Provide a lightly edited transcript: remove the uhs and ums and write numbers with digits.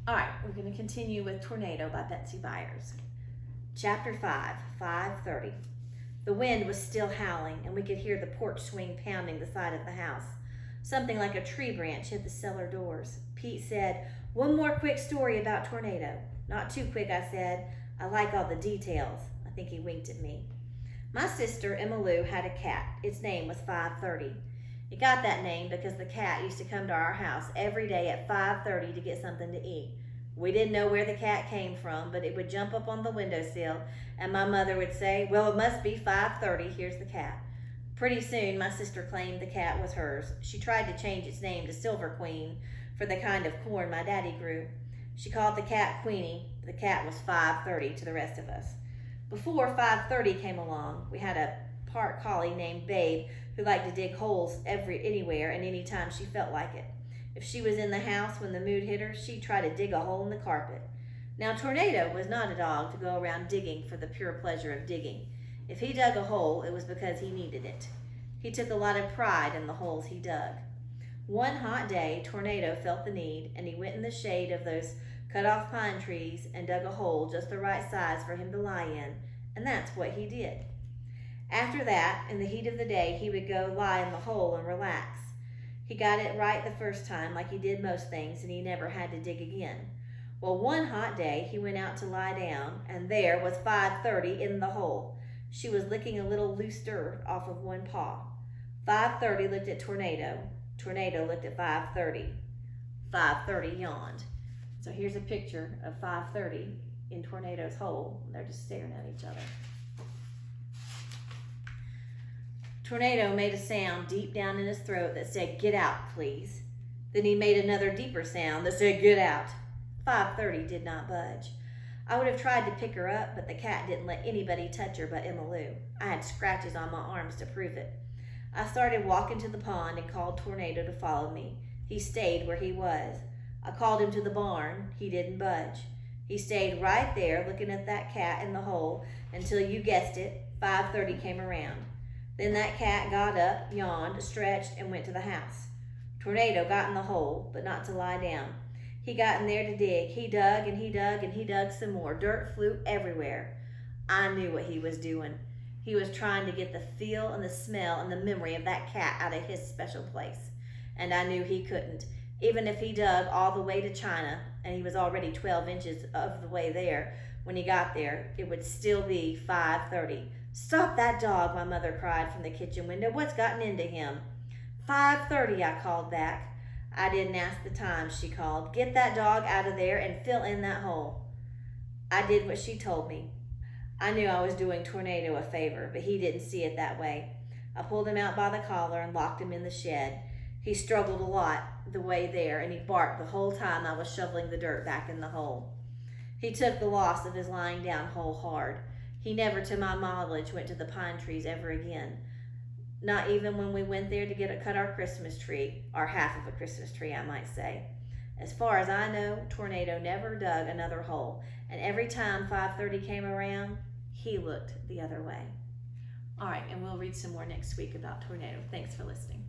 All right, we're going to continue with Tornado by Betsy Byers. Chapter 5, 5:30. The wind was still howling, and we could hear the porch swing pounding the side of the house. Something like a tree branch hit the cellar doors. Pete said, "One more quick story about Tornado." "Not too quick," I said. "I like all the details." I think he winked at me. My sister, Emma Lou, had a cat. Its name was 5:30. It got that name because the cat used to come to our house every day at 5:30 to get something to eat. We didn't know where the cat came from, but it would jump up on the windowsill, and my mother would say, "Well, it must be 5:30, here's the cat." Pretty soon, my sister claimed the cat was hers. She tried to change its name to Silver Queen for the kind of corn my daddy grew. She called the cat Queenie. The cat was 5:30 to the rest of us. Before 5:30 came along, we had a park collie named Babe who liked to dig holes anywhere and anytime she felt like it. If she was in the house when the mood hit her, she'd try to dig a hole in the carpet. Now, Tornado was not a dog to go around digging for the pure pleasure of digging. If he dug a hole, it was because he needed it. He took a lot of pride in the holes he dug. One hot day, Tornado felt the need, and he went in the shade of those cut-off pine trees and dug a hole just the right size for him to lie in, and that's what he did. After that, in the heat of the day, he would go lie in the hole and relax. He got it right the first time, like he did most things, and he never had to dig again. Well, one hot day, he went out to lie down, and there was 5:30 in the hole. She was licking a little loose dirt off of one paw. 5:30 looked at Tornado. Tornado looked at 5:30. 5:30 yawned. So here's a picture of 5:30 in Tornado's hole. They're just staring at each other. Tornado made a sound deep down in his throat that said, "Get out, please." Then he made another deeper sound that said, "Get out." 5:30 did not budge. I would have tried to pick her up, but the cat didn't let anybody touch her but Emma Lou. I had scratches on my arms to prove it. I started walking to the pond and called Tornado to follow me. He stayed where he was. I called him to the barn. He didn't budge. He stayed right there looking at that cat in the hole until, you guessed it, 5:30 came around. Then that cat got up, yawned, stretched, and went to the house. Tornado got in the hole, but not to lie down. He got in there to dig. He dug and he dug and he dug some more. Dirt flew everywhere. I knew what he was doing. He was trying to get the feel and the smell and the memory of that cat out of his special place. And I knew he couldn't. Even if he dug all the way to China, and he was already 12 inches of the way there when he got there, it would still be 5:30. "Stop that dog," my mother cried from the kitchen window. "What's gotten into him?" 5:30, I called back. "I didn't ask the time," she called. "Get that dog out of there and fill in that hole." I did what she told me. I knew I was doing Tornado a favor, but he didn't see it that way. I pulled him out by the collar and locked him in the shed. He struggled a lot the way there, and he barked the whole time I was shoveling the dirt back in the hole. He took the loss of his lying down hole hard. He never, to my knowledge, went to the pine trees ever again. Not even when we went there to cut our Christmas tree, or half of a Christmas tree, I might say. As far as I know, Tornado never dug another hole, and every time 5:30 came around, he looked the other way. All right, and we'll read some more next week about Tornado. Thanks for listening.